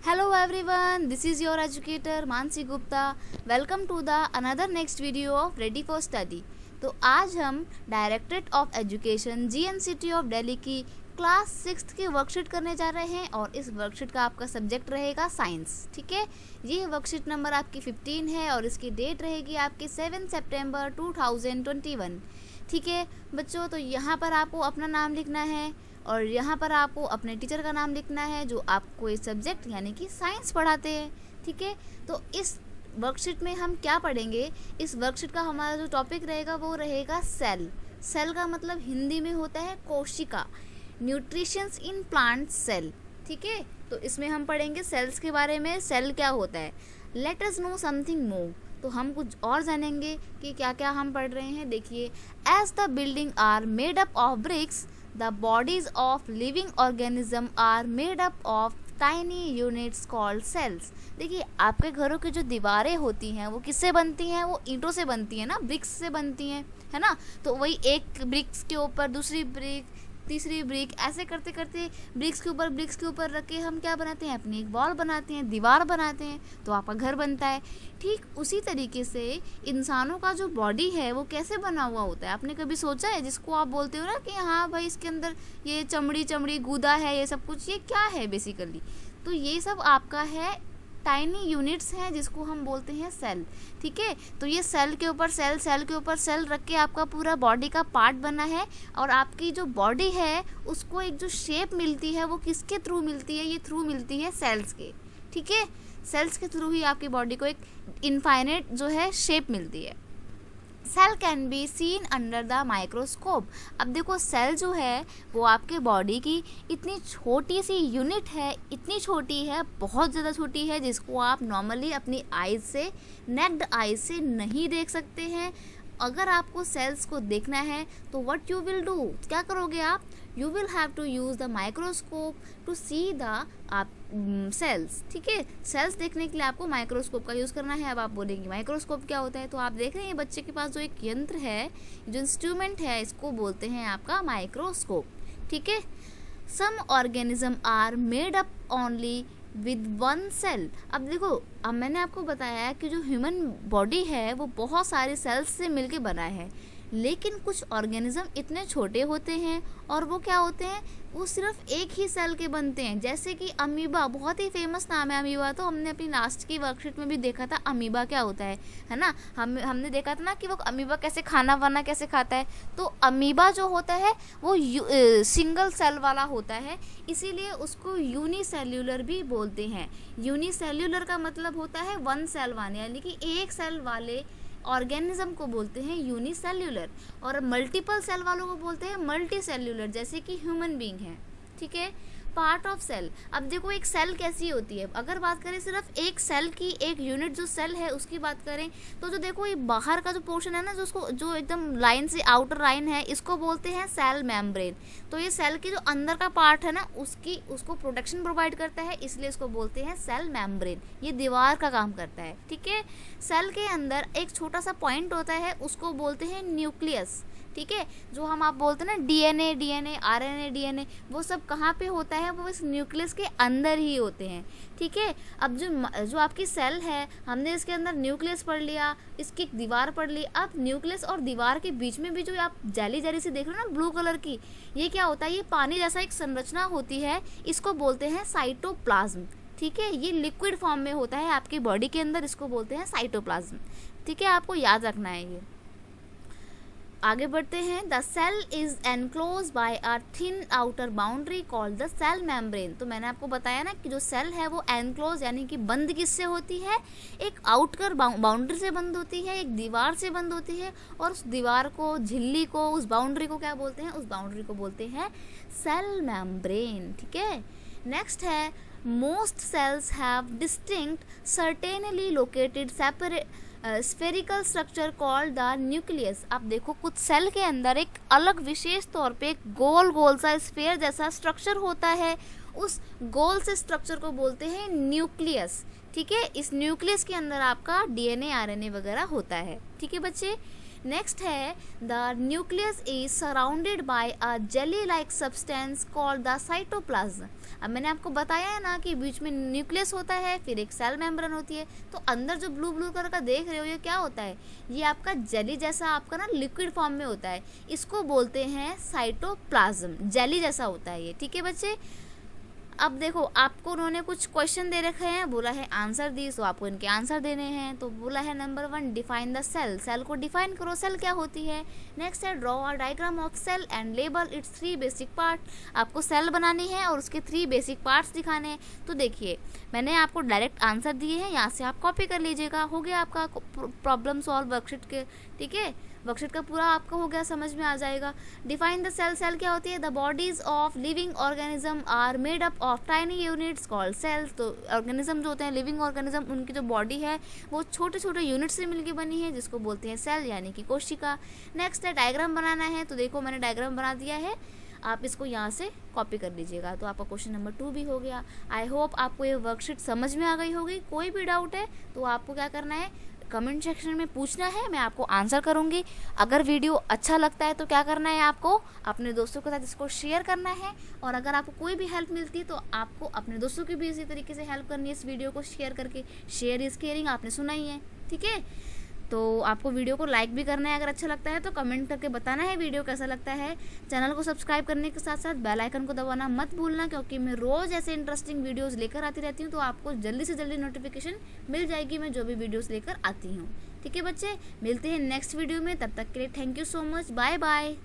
Hello everyone, this is your educator Mansi Gupta. Welcome to the another next video of Ready for Study. तो आज हम directorate of education GNCT of Delhi की class 6 की worksheet करने जा रहे हैं और इस वर्कशीट का आपका सब्जेक्ट रहेगा साइंस। ठीक है, ये वर्कशीट नंबर आपकी 15 है और इसकी डेट रहेगी आपकी 7 सितंबर 2021। ठीक है बच्चों, तो यहाँ पर आपको अपना नाम लिखना है और यहाँ पर आपको अपने टीचर का नाम लिखना है जो आपको इस सब्जेक्ट यानी कि साइंस पढ़ाते हैं। ठीक है, तो इस वर्कशीट में हम क्या पढ़ेंगे, इस वर्कशीट का हमारा जो टॉपिक रहेगा वो रहेगा सेल। सेल का मतलब हिंदी में होता है कोशिका, न्यूट्रिशंस इन प्लांट सेल। ठीक है, तो इसमें हम पढ़ेंगे सेल्स के बारे में, सेल क्या होता है। Let us know something more, तो हम कुछ और जानेंगे कि क्या क्या हम पढ़ रहे हैं। देखिए, as the building are made up of bricks, the bodies of living organism are made up of tiny units called cells। देखिए, आपके घरों की जो दीवारें होती हैं वो किससे बनती हैं, वो ईंटों से बनती हैं ना, ब्रिक्स से बनती हैं, है ना। तो वही एक ब्रिक्स के ऊपर दूसरी ब्रिक, तीसरी ब्रिक, ऐसे करते करते ब्रिक्स के ऊपर रख के हम क्या बनाते हैं, अपनी एक वॉल बनाते हैं, दीवार बनाते हैं, तो आपका घर बनता है। ठीक उसी तरीके से इंसानों का जो बॉडी है वो कैसे बना हुआ होता है, आपने कभी सोचा है, जिसको आप बोलते हो ना कि हाँ भाई इसके अंदर ये चमड़ी गूदा है, ये सब कुछ, ये क्या है बेसिकली। तो ये सब आपका है टाइनी यूनिट्स हैं जिसको हम बोलते हैं सेल। ठीक है, तो ये सेल के ऊपर सेल रख के आपका पूरा बॉडी का पार्ट बना है और आपकी जो बॉडी है उसको एक जो शेप मिलती है वो किसके थ्रू मिलती है, ये थ्रू मिलती है सेल्स के। ठीक है, सेल्स के थ्रू ही आपकी बॉडी को एक इनफाइनाइट जो है शेप मिलती है। Cell can be seen under the microscope. अब देखो, सेल जो है वो आपके बॉडी की इतनी छोटी सी यूनिट है, इतनी छोटी है, बहुत ज़्यादा छोटी है, जिसको आप नॉर्मली अपनी आइज से, नेक्ड आइज से नहीं देख सकते हैं। अगर आपको सेल्स को देखना है तो व्हाट यू विल डू, क्या करोगे आप, you will have to use the microscope to see the cells. ठीक है, सेल्स देखने के लिए आपको माइक्रोस्कोप का यूज़ करना है। अब आप बोलेंगे माइक्रोस्कोप क्या होता है, तो आप देख रहे हैं बच्चे के पास जो एक यंत्र है, जो इंस्ट्रूमेंट है, इसको बोलते हैं आपका माइक्रोस्कोप। ठीक है, some organism are made up only with one cell. अब देखो, अब मैंने आपको बताया कि जो ह्यूमन बॉडी है वो बहुत सारे सेल्स से मिलके बना है, लेकिन कुछ ऑर्गेनिज्म इतने छोटे होते हैं और वो क्या होते हैं, वो सिर्फ एक ही सेल के बनते हैं। जैसे कि अमीबा, बहुत ही फेमस नाम है अमीबा, तो हमने अपनी लास्ट की वर्कशीट में भी देखा था अमीबा क्या होता है ना। हमने देखा था ना कि वो अमीबा कैसे खाना वाना कैसे खाता है। तो अमीबा जो होता है वो सिंगल सेल वाला होता है, इसीलिए उसको यूनिसेल्यूलर भी बोलते हैं। यूनिसेल्यूलर का मतलब होता है वन सेल वाले, यानी कि एक सेल वाले ऑर्गेनिज्म को बोलते हैं यूनिसेल्यूलर, और मल्टीपल सेल वालों को बोलते हैं मल्टी सेल्यूलर, जैसे कि ह्यूमन बीइंग है। ठीक है, पार्ट ऑफ सेल। अब देखो, एक सेल कैसी होती है, अगर बात करें सिर्फ एक सेल की, एक यूनिट जो सेल है उसकी बात करें, तो जो देखो ये बाहर का जो पोर्शन है ना, जो एकदम लाइन से आउटर लाइन है, इसको बोलते हैं सेल मेम्ब्रेन। तो ये सेल की जो अंदर का पार्ट है ना, उसको प्रोटेक्शन प्रोवाइड करता है, इसलिए इसको बोलते हैं सेल मेम्ब्रेन। ये दीवार का काम करता है। ठीक है, सेल के अंदर एक छोटा सा पॉइंट होता है, उसको बोलते हैं न्यूक्लियस। ठीक है, जो आप बोलते हैं ना डीएनए आरएनए डीएनए, वो सब कहाँ पे होता है, वो इस न्यूक्लियस के अंदर ही होते हैं। ठीक है, अब जो आपकी सेल है, हमने इसके अंदर न्यूक्लियस पढ़ लिया, इसकी एक दीवार पढ़ ली। अब न्यूक्लियस और दीवार के बीच में भी जो आप जाली से देख रहे हो ना ब्लू कलर की, ये क्या होता है, ये पानी जैसा एक संरचना होती है, इसको बोलते हैं साइटोप्लाज्म। ठीक है, ये लिक्विड फॉर्म में होता है आपकी बॉडी के अंदर, इसको बोलते हैं साइटोप्लाज्म। ठीक है, आपको याद रखना है ये। आगे बढ़ते हैं। The cell is enclose by a thin outer boundary called the cell membrane. तो मैंने आपको बताया ना कि जो सेल है वो एनक्लोज यानी कि बंद किससे होती है, एक आउटर बाउंड्री से बंद होती है, एक दीवार से बंद होती है, और उस दीवार को, झिल्ली को, उस बाउंड्री को क्या बोलते हैं, उस बाउंड्री को बोलते हैं सेल मेम्ब्रेन। ठीक है, नेक्स्ट है, most cells have distinct certainly located separate spherical structure called the nucleus. अब देखो, कुछ सेल के अंदर एक अलग विशेष तौर पे एक गोल सा स्फेयर जैसा स्ट्रक्चर होता है, उस गोल से स्ट्रक्चर को बोलते हैं न्यूक्लियस। ठीक है, इस न्यूक्लियस के अंदर आपका डीएनए आरएनए वगैरह होता है। ठीक है बच्चे, नेक्स्ट है the nucleus is surrounded by a jelly like substance called the cytoplasm. अब मैंने आपको बताया है ना कि बीच में न्यूक्लियस होता है, फिर एक सेल मेम्ब्रेन होती है, तो अंदर जो ब्लू ब्लू कलर का देख रहे हो ये क्या होता है, ये आपका जेली जैसा आपका ना लिक्विड फॉर्म में होता है, इसको बोलते हैं साइटोप्लाज्म। जेली जैसा होता है ये, ठीक है बच्चे। अब देखो आपको उन्होंने कुछ क्वेश्चन दे रखे हैं, बोला है आंसर दी, तो आपको इनके आंसर देने हैं। तो बोला है number 1 define the cell, cell को डिफाइन करो, सेल क्या होती है। नेक्स्ट है draw a diagram of cell and label its 3 basic part, आपको सेल बनानी है और उसके 3 बेसिक पार्ट्स दिखाने हैं। तो देखिए मैंने आपको डायरेक्ट आंसर दिए हैं, यहाँ से आप कॉपी कर लीजिएगा, हो गया आपका प्रॉब्लम सॉल्व वर्कशीट के, ठीक है। वर्कशीट का पूरा आपका हो गया, समझ में आ जाएगा। डिफाइन द सेल, सेल क्या होती है, the bodies of living organism are made up of tiny units called cells. तो ऑर्गेनिज्म जो होते हैं लिविंग ऑर्गेनिज्म, उनकी जो बॉडी है वो छोटे छोटे यूनिट से मिलकर बनी है, जिसको बोलते हैं सेल यानी कि कोशिका। नेक्स्ट है डायग्राम बनाना है, तो देखो मैंने डायग्राम बना दिया है, आप इसको यहाँ से कॉपी कर लीजिएगा। तो आपका क्वेश्चन नंबर 2 भी हो गया। आई होप आपको ये वर्कशीट समझ में आ गई होगी। कोई भी डाउट है तो आपको क्या करना है, कमेंट सेक्शन में पूछना है, मैं आपको आंसर करूंगी। अगर वीडियो अच्छा लगता है तो क्या करना है, आपको अपने दोस्तों के साथ इसको शेयर करना है, और अगर आपको कोई भी हेल्प मिलती है तो आपको अपने दोस्तों की भी इसी तरीके से हेल्प करनी है, इस वीडियो को शेयर करके। शेयर इज केयरिंग, आपने सुना ही है, ठीक है। तो आपको वीडियो को लाइक भी करना है, अगर अच्छा लगता है तो कमेंट करके बताना है वीडियो कैसा लगता है। चैनल को सब्सक्राइब करने के साथ साथ बेल आइकन को दबाना मत भूलना, क्योंकि मैं रोज़ ऐसे इंटरेस्टिंग वीडियोस लेकर आती रहती हूँ, तो आपको जल्दी से जल्दी नोटिफिकेशन मिल जाएगी मैं जो भी वीडियोस लेकर आती हूँ, ठीक है बच्चे। मिलते हैं नेक्स्ट वीडियो में, तब तक के लिए thank you so much, bye bye.